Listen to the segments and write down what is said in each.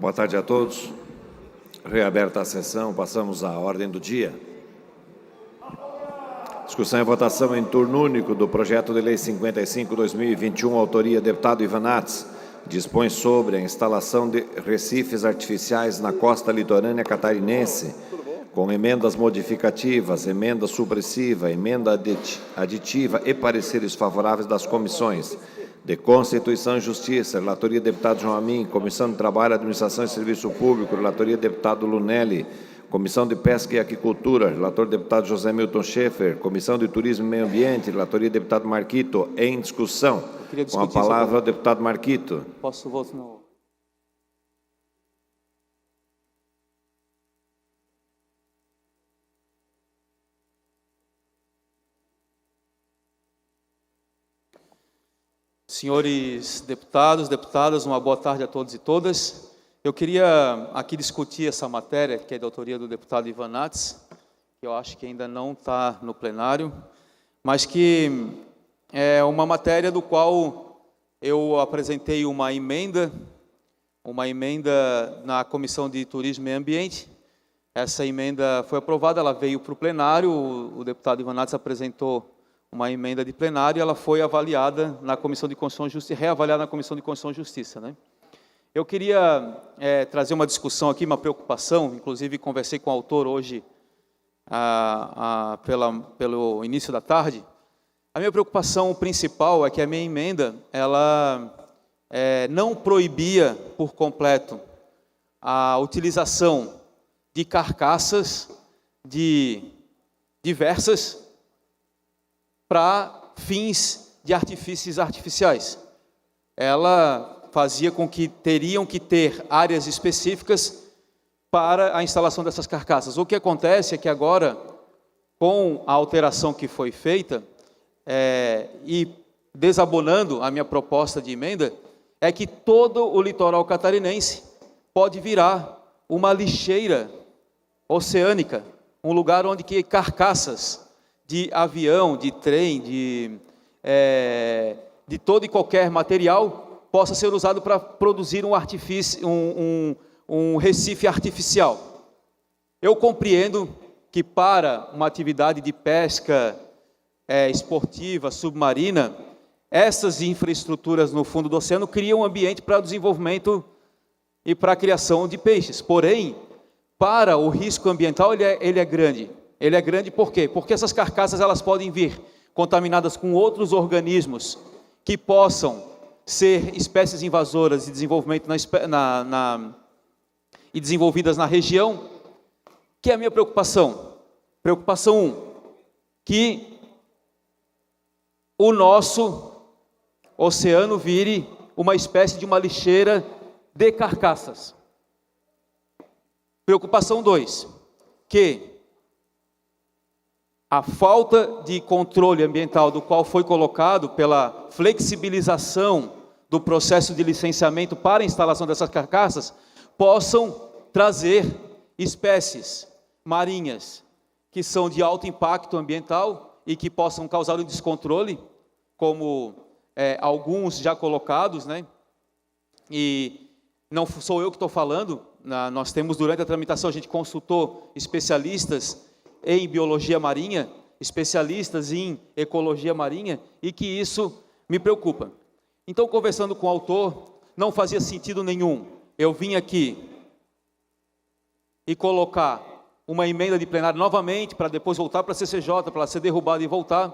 Boa tarde a todos. Reaberta a sessão, passamos à ordem do dia. Discussão e votação em turno único do projeto de lei 55/2021, autoria deputado Ivan Nats, dispõe sobre a instalação de recifes artificiais na costa litorânea catarinense, com emendas modificativas, emenda supressiva, emenda aditiva e pareceres favoráveis das comissões de Constituição e Justiça, relatoria deputado João Amin, Comissão de Trabalho, Administração e Serviço Público, relatoria deputado Lunelli, Comissão de Pesca e Aquicultura, relator deputado José Milton Schaefer, Comissão de Turismo e Meio Ambiente, relatoria deputado Marquito, em discussão. Com a palavra o deputado Marquito. Posso votar no... Senhores deputados, deputadas, uma boa tarde a todos e todas. Eu queria aqui discutir essa matéria, que é da autoria do deputado Ivan Nats, que eu acho que ainda não está no plenário, mas que é uma matéria do qual eu apresentei uma emenda na Comissão de Turismo e Ambiente. Essa emenda foi aprovada, ela veio para o plenário, o deputado Ivan Nats apresentou uma emenda de plenário e ela foi avaliada na Comissão de Constituição e Justiça, reavaliada na Comissão de Constituição e Justiça, né? Eu queria trazer uma discussão aqui, uma preocupação, inclusive conversei com o autor hoje, pelo início da tarde. A minha preocupação principal é que a minha emenda, ela não proibia por completo a utilização de carcaças diversas para fins de artifícios artificiais. Ela fazia com que teriam que ter áreas específicas para a instalação dessas carcaças. O que acontece é que agora, com a alteração que foi feita, e desabonando a minha proposta de emenda, é que todo o litoral catarinense pode virar uma lixeira oceânica, um lugar onde que carcaças de avião, de trem, de todo e qualquer material possa ser usado para produzir um recife artificial. Eu compreendo que para uma atividade de pesca esportiva, submarina, essas infraestruturas no fundo do oceano criam um ambiente para o desenvolvimento e para a criação de peixes. Porém, para o risco ambiental, ele é grande. Ele é grande por quê? Porque essas carcaças elas podem vir contaminadas com outros organismos que possam ser espécies invasoras e desenvolvidas na região, que é a minha preocupação. Preocupação 1, que o nosso oceano vire uma espécie de uma lixeira de carcaças. Preocupação 2, que a falta de controle ambiental do qual foi colocado pela flexibilização do processo de licenciamento para a instalação dessas carcaças possam trazer espécies marinhas que são de alto impacto ambiental e que possam causar um descontrole, como alguns já colocados, né? E não sou eu que estou falando, nós temos durante a tramitação, a gente consultou especialistas em biologia marinha, especialistas em ecologia marinha, e que isso me preocupa. Então, conversando com o autor, não fazia sentido nenhum eu vim aqui e colocar uma emenda de plenário novamente, para depois voltar para a CCJ, para ela ser derrubada e voltar,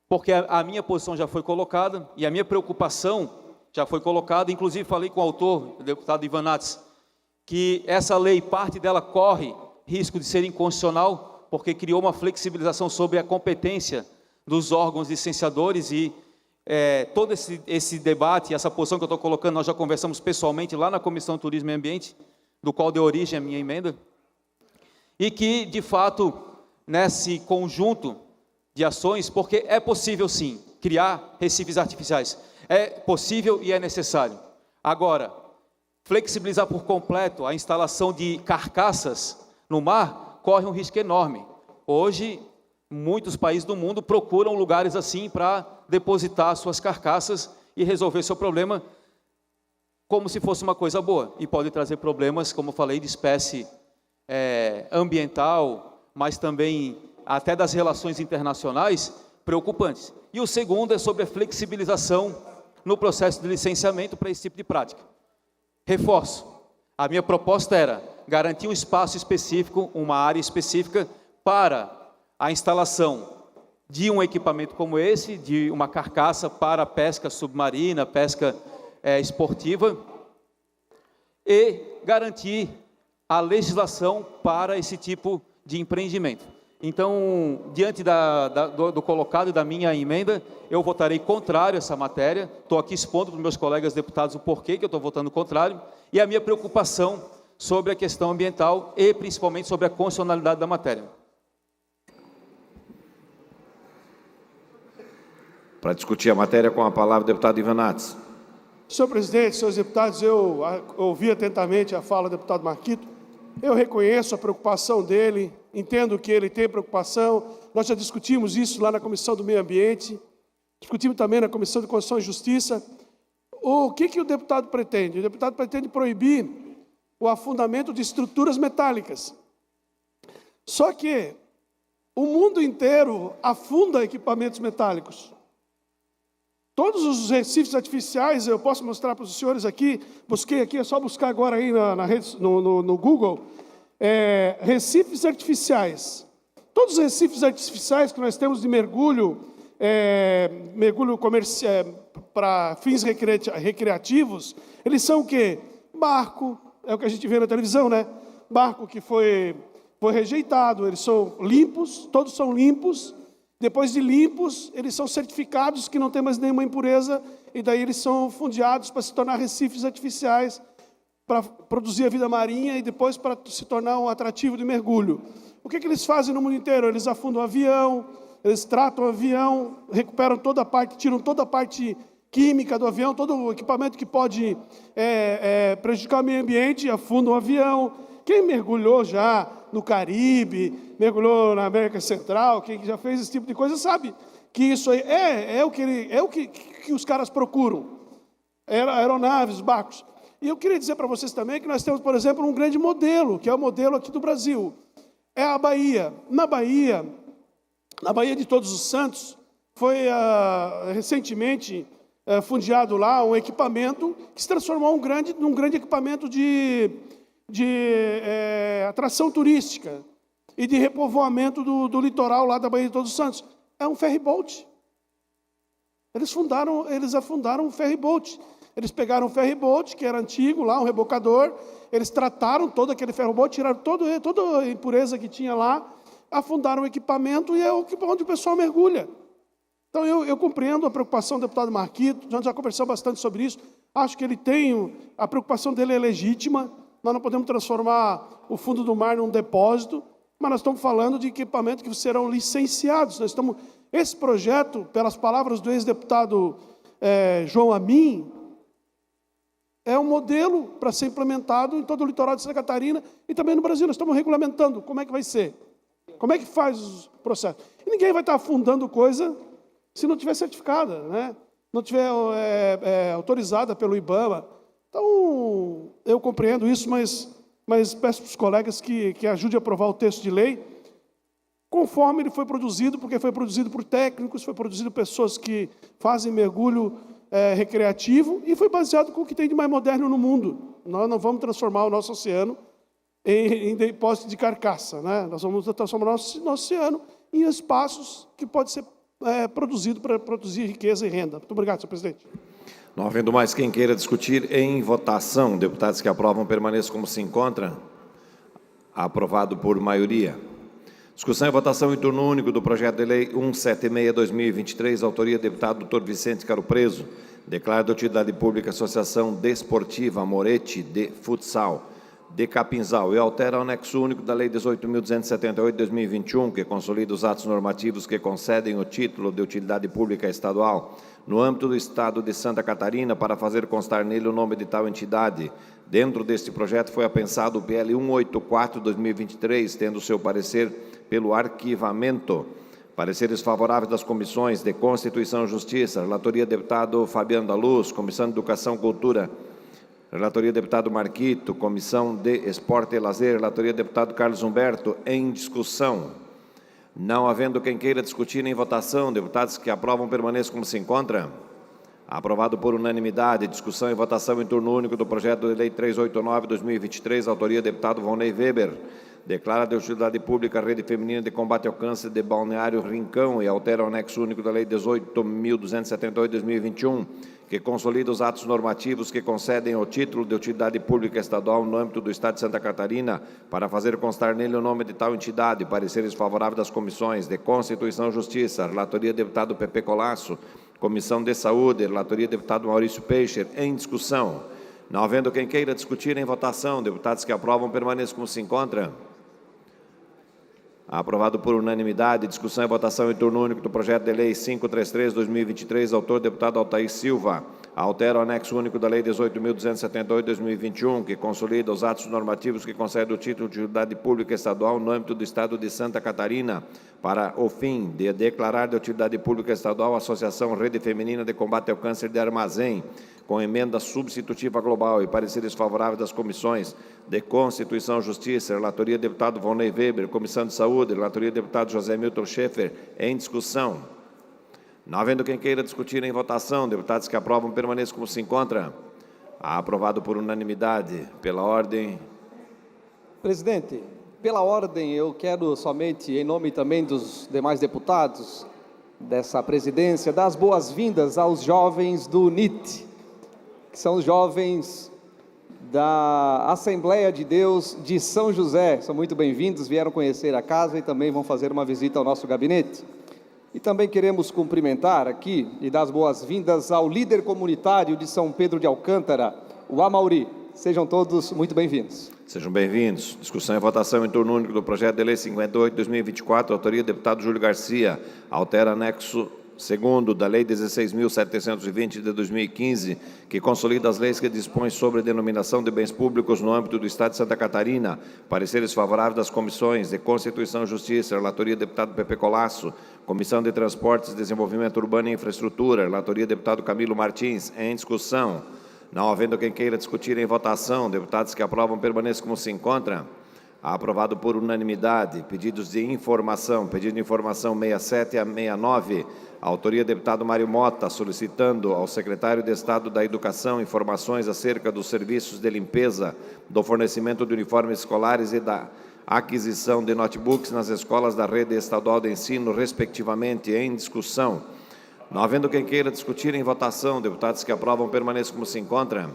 porque a minha posição já foi colocada, e a minha preocupação já foi colocada, inclusive falei com o autor, o deputado Ivan Nats, que essa lei, parte dela corre risco de ser inconstitucional, porque criou uma flexibilização sobre a competência dos órgãos licenciadores e todo esse debate, essa posição que eu estou colocando, nós já conversamos pessoalmente lá na Comissão de Turismo e Ambiente, do qual deu origem à minha emenda, e que, de fato, nesse conjunto de ações, porque é possível, sim, criar recifes artificiais, é possível e é necessário. Agora, flexibilizar por completo a instalação de carcaças no mar, corre um risco enorme. Hoje, muitos países do mundo procuram lugares assim para depositar suas carcaças e resolver seu problema como se fosse uma coisa boa, e pode trazer problemas, como eu falei, de espécie ambiental, mas também até das relações internacionais, preocupantes. E o segundo é sobre a flexibilização no processo de licenciamento para esse tipo de prática. Reforço, a minha proposta era garantir um espaço específico, uma área específica para a instalação de um equipamento como esse, de uma carcaça para pesca submarina, pesca esportiva, e garantir a legislação para esse tipo de empreendimento. Então, diante do colocado e da minha emenda, eu votarei contrário a essa matéria. Estou aqui expondo para os meus colegas deputados o porquê que eu estou votando contrário, e a minha preocupação sobre a questão ambiental e principalmente sobre a constitucionalidade da matéria. Para discutir a matéria, com a palavra o deputado Ivan Nats. Senhor presidente, senhores deputados, eu ouvi atentamente a fala do deputado Marquito. Eu reconheço a preocupação dele, entendo que ele tem preocupação. Nós já discutimos isso lá na Comissão do Meio Ambiente, discutimos também na Comissão de Constituição e Justiça. O que o deputado pretende? O deputado pretende proibir o afundamento de estruturas metálicas. Só que o mundo inteiro afunda equipamentos metálicos. Todos os recifes artificiais, eu posso mostrar para os senhores aqui, busquei aqui, é só buscar agora aí no Google, recifes artificiais. Todos os recifes artificiais que nós temos de mergulho, mergulho comercial, para fins recreativos, eles são o quê? Barco, é o que a gente vê na televisão, né? Barco que foi rejeitado, eles são limpos, todos são limpos. Depois de limpos, eles são certificados que não tem mais nenhuma impureza, e daí eles são fundeados para se tornar recifes artificiais, para produzir a vida marinha e depois para se tornar um atrativo de mergulho. O que eles fazem no mundo inteiro? Eles afundam o avião, eles tratam o avião, recuperam toda a parte, tiram toda a parte química do avião, todo o equipamento que pode prejudicar o meio ambiente, afundam o avião. Quem mergulhou já no Caribe, mergulhou na América Central, quem já fez esse tipo de coisa, sabe que isso aí é o que os caras procuram. Aeronaves, barcos. E eu queria dizer para vocês também que nós temos, por exemplo, um grande modelo, que é o modelo aqui do Brasil. É a Bahia. Na Bahia de Todos os Santos, foi recentemente fundeado lá um equipamento que se transformou num grande equipamento de atração turística e de repovoamento do litoral lá da Bahia de Todos os Santos. É um ferryboat. Eles afundaram um ferryboat. Eles pegaram um ferryboat, que era antigo lá, um rebocador, eles trataram todo aquele ferryboat, tiraram toda a impureza que tinha lá, afundaram o equipamento e é onde o pessoal mergulha. Então, eu compreendo a preocupação do deputado Marquito, nós já conversamos bastante sobre isso, acho que a preocupação dele é legítima. Nós não podemos transformar o fundo do mar num depósito, mas nós estamos falando de equipamentos que serão licenciados. Esse projeto, pelas palavras do ex-deputado João Amin, é um modelo para ser implementado em todo o litoral de Santa Catarina e também no Brasil. Nós estamos regulamentando como é que vai ser, como é que faz o processo. E ninguém vai estar afundando coisa se não tiver certificada, né? Não tiver autorizada pelo IBAMA. Então, eu compreendo isso, mas peço para os colegas que ajudem a aprovar o texto de lei, conforme ele foi produzido, porque foi produzido por técnicos, foi produzido por pessoas que fazem mergulho recreativo, e foi baseado com o que tem de mais moderno no mundo. Nós não vamos transformar o nosso oceano em depósito de carcaça, né? Nós vamos transformar o nosso oceano em espaços que pode ser produzido para produzir riqueza e renda. Muito obrigado, senhor presidente. Não havendo mais quem queira discutir, em votação, deputados que aprovam permaneçam como se encontram. Aprovado por maioria. Discussão e votação em turno único do projeto de lei 176/2023, autoria do deputado Dr. Vicente Caro Preso, declara de utilidade pública a Associação Desportiva Moretti de Futsal de Capinzal e altera o anexo único da Lei 18.278/2021, que consolida os atos normativos que concedem o título de utilidade pública estadual no âmbito do Estado de Santa Catarina, para fazer constar nele o nome de tal entidade. Dentro deste projeto foi apensado o PL 184/2023, tendo seu parecer pelo arquivamento. Pareceres favoráveis das comissões de Constituição e Justiça, relatoria deputado Fabiano da Luz, Comissão de Educação, Cultura, Relatoria deputado Marquito. Comissão de Esporte e Lazer. Relatoria deputado Carlos Humberto. Em discussão. Não havendo quem queira discutir em votação, deputados que aprovam permaneçam como se encontra. Aprovado por unanimidade. Discussão e votação em turno único do projeto de lei 389/2023, autoria deputado Vonei Weber. Declara de utilidade pública a Rede Feminina de Combate ao Câncer de Balneário Rincão e altera o anexo único da lei 18.278/2021, que consolida os atos normativos que concedem o título de utilidade pública estadual no âmbito do Estado de Santa Catarina, para fazer constar nele o nome de tal entidade. Pareceres favoráveis das comissões de Constituição e Justiça. Relatoria deputado Pepe Colasso. Comissão de Saúde. Relatoria deputado Maurício Peixer. Em discussão. Não havendo quem queira discutir em votação, deputados que aprovam permaneçam como se encontram. Aprovado por unanimidade. Discussão e votação em turno único do projeto de lei 533/2023, autor deputado Altair Silva. Altera o anexo único da lei 18.278/2021, que consolida os atos normativos que concedem o título de utilidade pública estadual no âmbito do Estado de Santa Catarina, para o fim de declarar de utilidade pública estadual a Associação Rede Feminina de Combate ao Câncer de Armazém, com emenda substitutiva global, e pareceres favoráveis das comissões de Constituição e Justiça. Relatoria deputado Vonei Weber. Comissão de Saúde. Relatoria deputado José Milton Schaeffer. Em discussão. Não havendo quem queira discutir em votação, deputados que aprovam permaneçam como se encontra. Aprovado por unanimidade. Pela ordem. Presidente, pela ordem, eu quero somente, em nome também dos demais deputados dessa presidência, dar as boas-vindas aos jovens do NIT, que são os jovens da Assembleia de Deus de São José. São muito bem-vindos, vieram conhecer a casa e também vão fazer uma visita ao nosso gabinete. E também queremos cumprimentar aqui e dar as boas-vindas ao líder comunitário de São Pedro de Alcântara, o Amauri. Sejam todos muito bem-vindos. Sejam bem-vindos. Discussão e votação em turno único do projeto de lei 58/2024, autoria deputado Júlio Garcia. Altera anexo segundo da lei 16.720 de 2015, que consolida as leis que dispõem sobre a denominação de bens públicos no âmbito do Estado de Santa Catarina. Pareceres favoráveis das comissões de Constituição e Justiça. Relatoria deputado Pepe Colasso. Comissão de Transportes, Desenvolvimento Urbano e Infraestrutura. Relatoria deputado Camilo Martins. Em discussão. Não havendo quem queira discutir em votação, deputados que aprovam permaneçam como se encontram. Aprovado por unanimidade. Pedidos de informação. Pedido de informação 67 a 69. Autoria deputado Mário Mota, solicitando ao secretário de Estado da Educação informações acerca dos serviços de limpeza, do fornecimento de uniformes escolares e da aquisição de notebooks nas escolas da rede estadual de ensino, respectivamente. Em discussão. Não havendo quem queira discutir em votação, deputados que aprovam permaneçam como se encontram.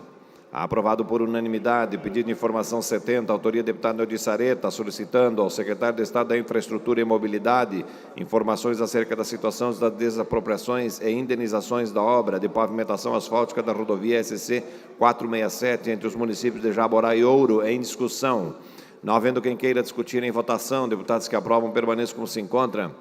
Aprovado por unanimidade. Pedido de informação 70, autoria deputado Neudi Sareta, solicitando ao secretário de Estado da Infraestrutura e Mobilidade informações acerca da situação das desapropriações e indenizações da obra de pavimentação asfáltica da rodovia SC 467 entre os municípios de Jaborá e Ouro. Em discussão. Não havendo quem queira discutir em votação, deputados que aprovam permaneçam como se encontram.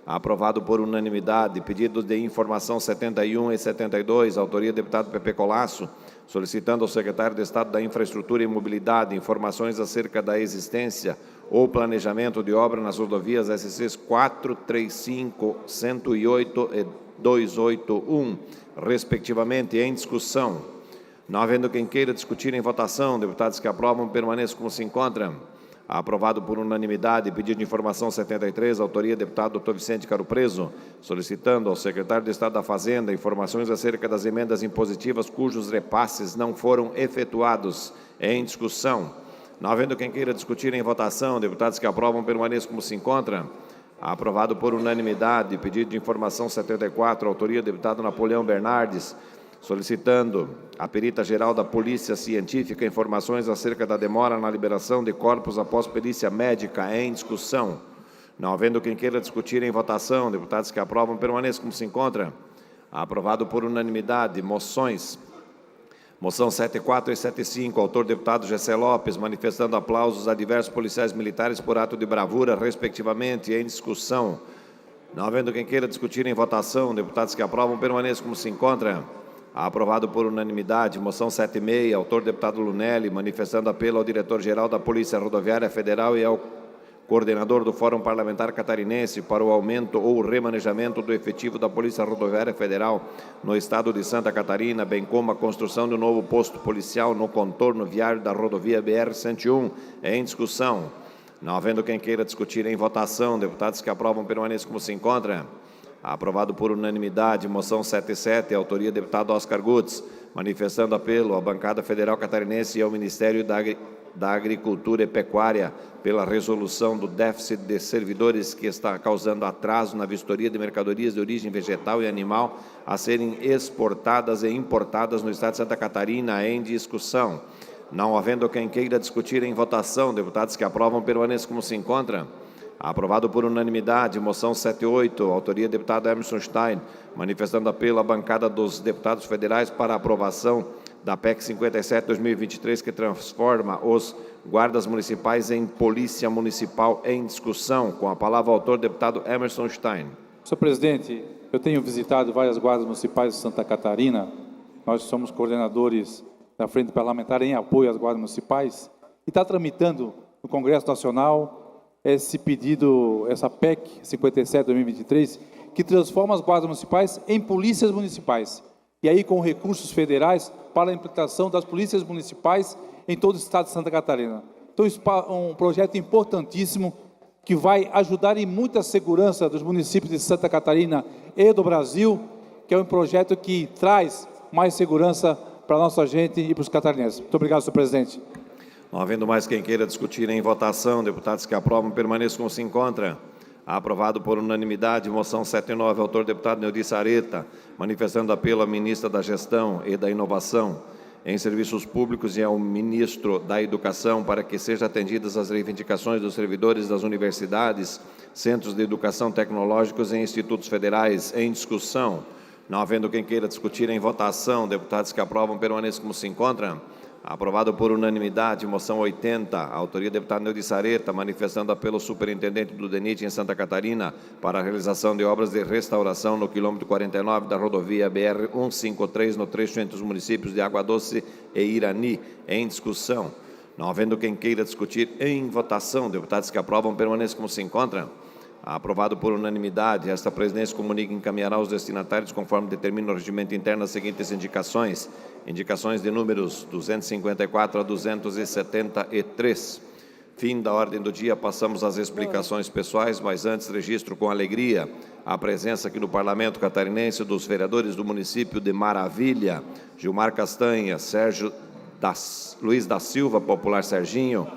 Aprovado por unanimidade. Pedidos de informação 71 e 72, autoria deputado Pepe Colasso, solicitando ao secretário de Estado da Infraestrutura e Mobilidade informações acerca da existência ou planejamento de obra nas rodovias SCs 435, 108 e 281, respectivamente. Em discussão. Não havendo quem queira discutir em votação, deputados que aprovam permaneçam como se encontram. Aprovado por unanimidade. Pedido de informação 73, autoria deputado Dr. Vicente Caro Preso, solicitando ao secretário de Estado da Fazenda informações acerca das emendas impositivas cujos repasses não foram efetuados. Em discussão. Não havendo quem queira discutir em votação, deputados que aprovam permaneçam como se encontram. Aprovado por unanimidade. Pedido de informação 74, autoria deputado Napoleão Bernardes, solicitando à perita-geral da Polícia Científica informações acerca da demora na liberação de corpos após perícia médica. Em discussão. Não havendo quem queira discutir em votação, deputados que aprovam permaneçam como se encontram. Aprovado por unanimidade. Moções. Moção 74 e 75, autor deputado Gessé Lopes, manifestando aplausos a diversos policiais militares por ato de bravura, respectivamente. Em discussão. Não havendo quem queira discutir em votação, deputados que aprovam permaneçam como se encontram. Aprovado por unanimidade. Moção 76, autor deputado Lunelli, manifestando apelo ao diretor-geral da Polícia Rodoviária Federal e ao coordenador do Fórum Parlamentar Catarinense para o aumento ou remanejamento do efetivo da Polícia Rodoviária Federal no estado de Santa Catarina, bem como a construção de um novo posto policial no contorno viário da rodovia BR-101, é em discussão. Não havendo quem queira discutir, em votação. Deputados que aprovam permaneçam como se encontra. Aprovado por unanimidade, moção 77, autoria do deputado Oscar Gutz, manifestando apelo à bancada federal catarinense e ao Ministério da Agricultura e Pecuária pela resolução do déficit de servidores que está causando atraso na vistoria de mercadorias de origem vegetal e animal a serem exportadas e importadas no estado de Santa Catarina, em discussão. Não havendo quem queira discutir, em votação. Deputados que aprovam permaneçam como se encontram. Aprovado por unanimidade, moção 78, autoria do deputado Emerson Stein, manifestando apelo à bancada dos deputados federais para a aprovação da PEC 57/2023, que transforma os guardas municipais em polícia municipal, em discussão. Com a palavra o autor, deputado Emerson Stein. Senhor presidente, eu tenho visitado várias guardas municipais de Santa Catarina. Nós somos coordenadores da Frente Parlamentar em apoio às guardas municipais e está tramitando no Congresso Nacional esse pedido, essa PEC 57/2023, que transforma as guardas municipais em polícias municipais. E aí com recursos federais para a implantação das polícias municipais em todo o estado de Santa Catarina. Então, um projeto importantíssimo que vai ajudar em muita segurança dos municípios de Santa Catarina e do Brasil, que é um projeto que traz mais segurança para a nossa gente e para os catarinenses. Muito obrigado, senhor presidente. Não havendo mais quem queira discutir, em votação. Deputados que aprovam permaneçam como se encontra. Aprovado por unanimidade, moção 79, autor deputado Neudi Sareta, manifestando apelo à ministra da Gestão e da Inovação em Serviços Públicos e ao ministro da Educação para que sejam atendidas as reivindicações dos servidores das universidades, centros de educação tecnológicos e institutos federais, em discussão. Não havendo quem queira discutir, em votação. Deputados que aprovam permaneçam como se encontram. Aprovado por unanimidade, moção 80, autoria do deputado Neudi Sareta, manifestando apelo ao superintendente do DENIT em Santa Catarina para a realização de obras de restauração no quilômetro 49 da rodovia BR-153, no trecho entre os municípios de Água Doce e Irani, em discussão. Não havendo quem queira discutir, em votação. Deputados que aprovam permaneçam como se encontram. Aprovado por unanimidade, esta presidência comunica e encaminhará aos destinatários, conforme determina o regimento interno, as seguintes indicações. Indicações de números 254 a 273. Fim da ordem do dia, passamos às explicações pessoais, mas antes registro com alegria a presença aqui no Parlamento Catarinense dos vereadores do município de Maravilha, Gilmar Castanha, Luiz da Silva, popular Serginho,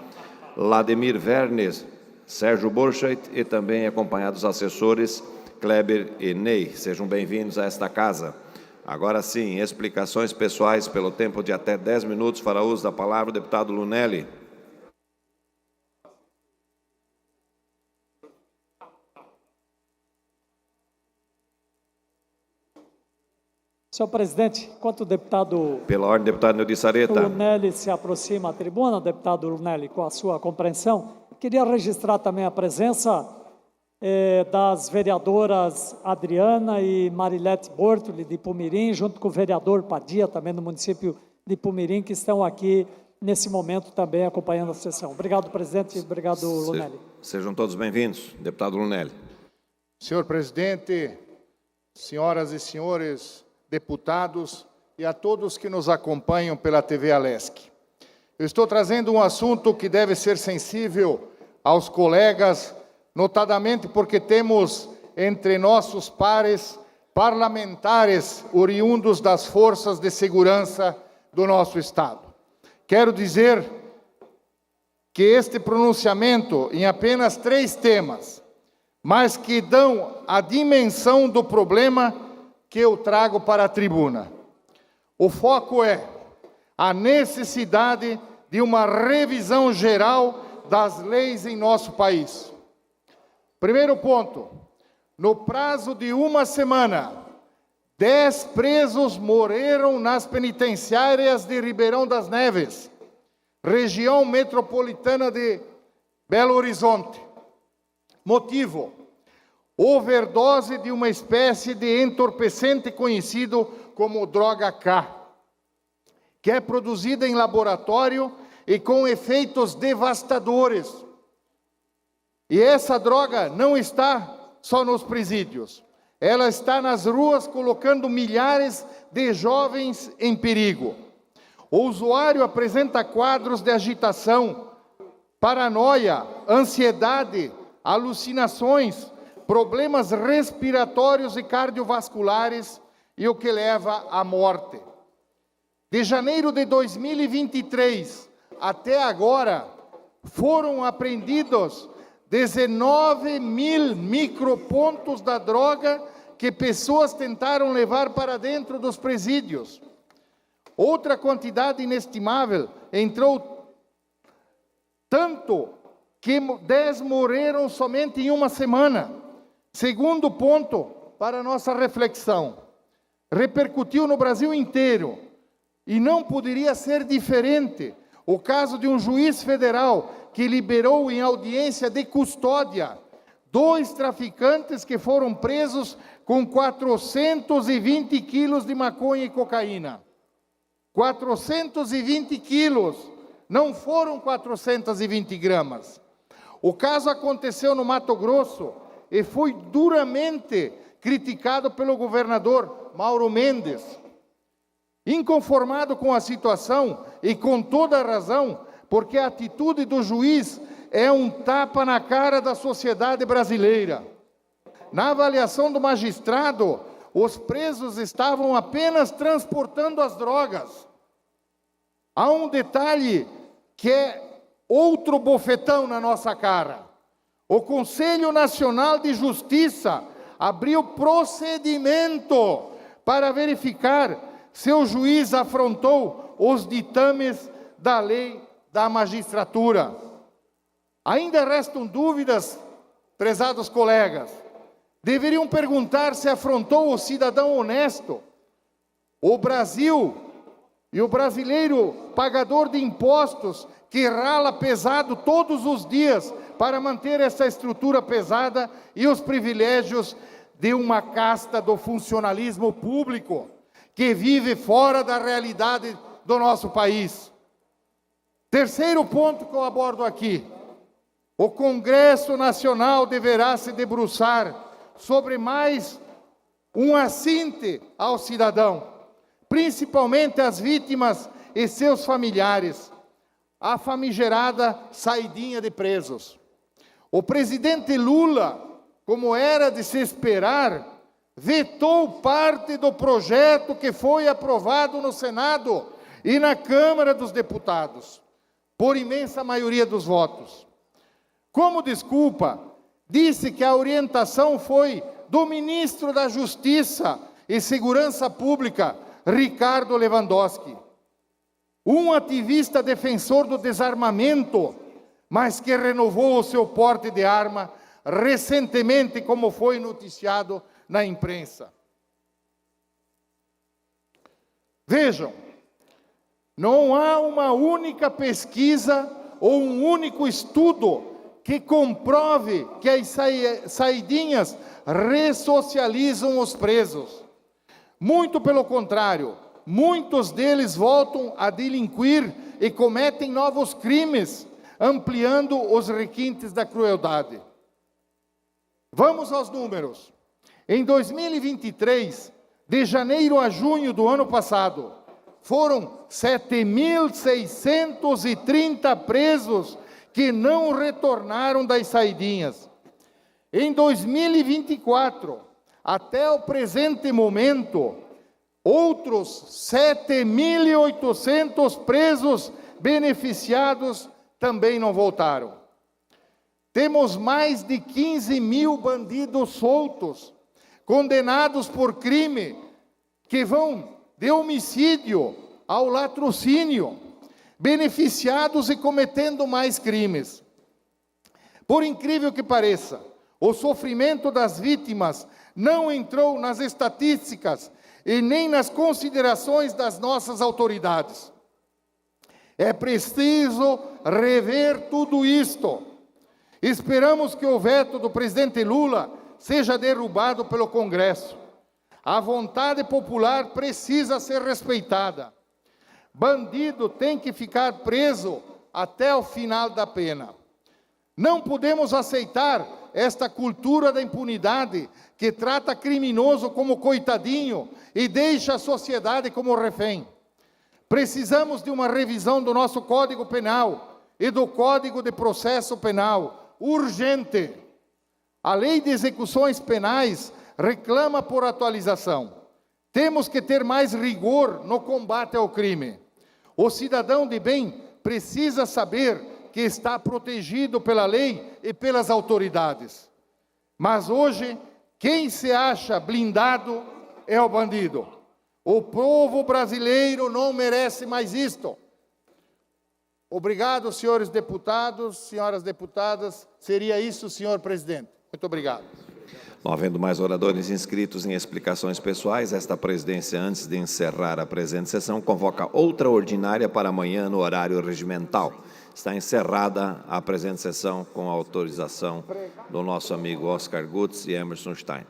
Lademir Vernes, Sérgio Borchardt e também acompanhados assessores Kleber e Ney. Sejam bem-vindos a esta casa. Agora sim, explicações pessoais pelo tempo de até 10 minutos. Fará uso da palavra o deputado Lunelli. Senhor presidente, enquanto o deputado... Pela ordem, deputado Neudi Sareta. Lunelli se aproxima à tribuna, deputado Lunelli, com a sua compreensão, queria registrar também a presença das vereadoras Adriana e Marilete Bortoli, de Pumirim, junto com o vereador Padilha, também do município de Pumirim, que estão aqui nesse momento também acompanhando a sessão. Obrigado, presidente, obrigado, Lunelli. Sejam todos bem-vindos. Deputado Lunelli. Senhor presidente, senhoras e senhores deputados e a todos que nos acompanham pela TV Alesc. Eu estou trazendo um assunto que deve ser sensível aos colegas, notadamente porque temos entre nossos pares parlamentares oriundos das forças de segurança do nosso Estado. Quero dizer que este pronunciamento, em apenas 3 temas, mas que dão a dimensão do problema que eu trago para a tribuna. O foco é a necessidade de uma revisão geral das leis em nosso país. Primeiro ponto, no prazo de 1 semana, 10 presos morreram nas penitenciárias de Ribeirão das Neves, região metropolitana de Belo Horizonte. Motivo: overdose de uma espécie de entorpecente conhecido como droga K, que é produzida em laboratório e com efeitos devastadores. E essa droga não está só nos presídios. Ela está nas ruas, colocando milhares de jovens em perigo. O usuário apresenta quadros de agitação, paranoia, ansiedade, alucinações, problemas respiratórios e cardiovasculares, e o que leva à morte. De janeiro de 2023 até agora, foram apreendidos 19 mil micropontos da droga que pessoas tentaram levar para dentro dos presídios. Outra quantidade inestimável entrou tanto que 10 morreram somente em uma semana. Segundo ponto para nossa reflexão, repercutiu no Brasil inteiro e não poderia ser diferente. O caso de um juiz federal que liberou em audiência de custódia 2 traficantes que foram presos com 420 quilos de maconha e cocaína. 420 quilos, não foram 420 gramas. O caso aconteceu no Mato Grosso e foi duramente criticado pelo governador Mauro Mendes. Inconformado com a situação, e com toda razão, porque a atitude do juiz é um tapa na cara da sociedade brasileira. Na avaliação do magistrado, os presos estavam apenas transportando as drogas. Há um detalhe que é outro bofetão na nossa cara. O Conselho Nacional de Justiça abriu procedimento para verificar se o juiz afrontou os ditames da lei da magistratura. Ainda restam dúvidas, prezados colegas. Deveriam perguntar se afrontou o cidadão honesto. O Brasil e o brasileiro pagador de impostos que rala pesado todos os dias para manter essa estrutura pesada e os privilégios de uma casta do funcionalismo público que vive fora da realidade do nosso país. Terceiro ponto que eu abordo aqui. O Congresso Nacional deverá se debruçar sobre mais um assinte ao cidadão, principalmente às vítimas e seus familiares, a famigerada saidinha de presos. O presidente Lula, como era de se esperar, vetou parte do projeto que foi aprovado no Senado e na Câmara dos Deputados, por imensa maioria dos votos. Como desculpa, disse que a orientação foi do ministro da Justiça e Segurança Pública, Ricardo Lewandowski, um ativista defensor do desarmamento, mas que renovou o seu porte de arma recentemente, como foi noticiado na imprensa. Vejam, não há uma única pesquisa ou um único estudo que comprove que as saidinhas ressocializam os presos. Muito pelo contrário, muitos deles voltam a delinquir e cometem novos crimes, ampliando os requintes da crueldade. Vamos aos números. Em 2023, de janeiro a junho do ano passado, foram 7.630 presos que não retornaram das saidinhas. Em 2024, até o presente momento, outros 7.800 presos beneficiados também não voltaram. Temos mais de 15 mil bandidos soltos, condenados por crime, que vão de homicídio ao latrocínio, beneficiados e cometendo mais crimes. Por incrível que pareça, o sofrimento das vítimas não entrou nas estatísticas e nem nas considerações das nossas autoridades. É preciso rever tudo isto. Esperamos que o veto do presidente Lula seja derrubado pelo Congresso. A vontade popular precisa ser respeitada. Bandido tem que ficar preso até o final da pena. Não podemos aceitar esta cultura da impunidade que trata criminoso como coitadinho e deixa a sociedade como refém. Precisamos de uma revisão do nosso Código Penal e do Código de Processo Penal, urgente. A Lei de Execuções Penais reclama por atualização. Temos que ter mais rigor no combate ao crime. O cidadão de bem precisa saber que está protegido pela lei e pelas autoridades. Mas hoje, quem se acha blindado é o bandido. O povo brasileiro não merece mais isto. Obrigado, senhores deputados, senhoras deputadas. Seria isso, senhor presidente. Muito obrigado. Não havendo mais oradores inscritos em explicações pessoais, esta presidência, antes de encerrar a presente sessão, convoca outra ordinária para amanhã no horário regimental. Está encerrada a presente sessão com a autorização do nosso amigo Oscar Gutz e Emerson Stein.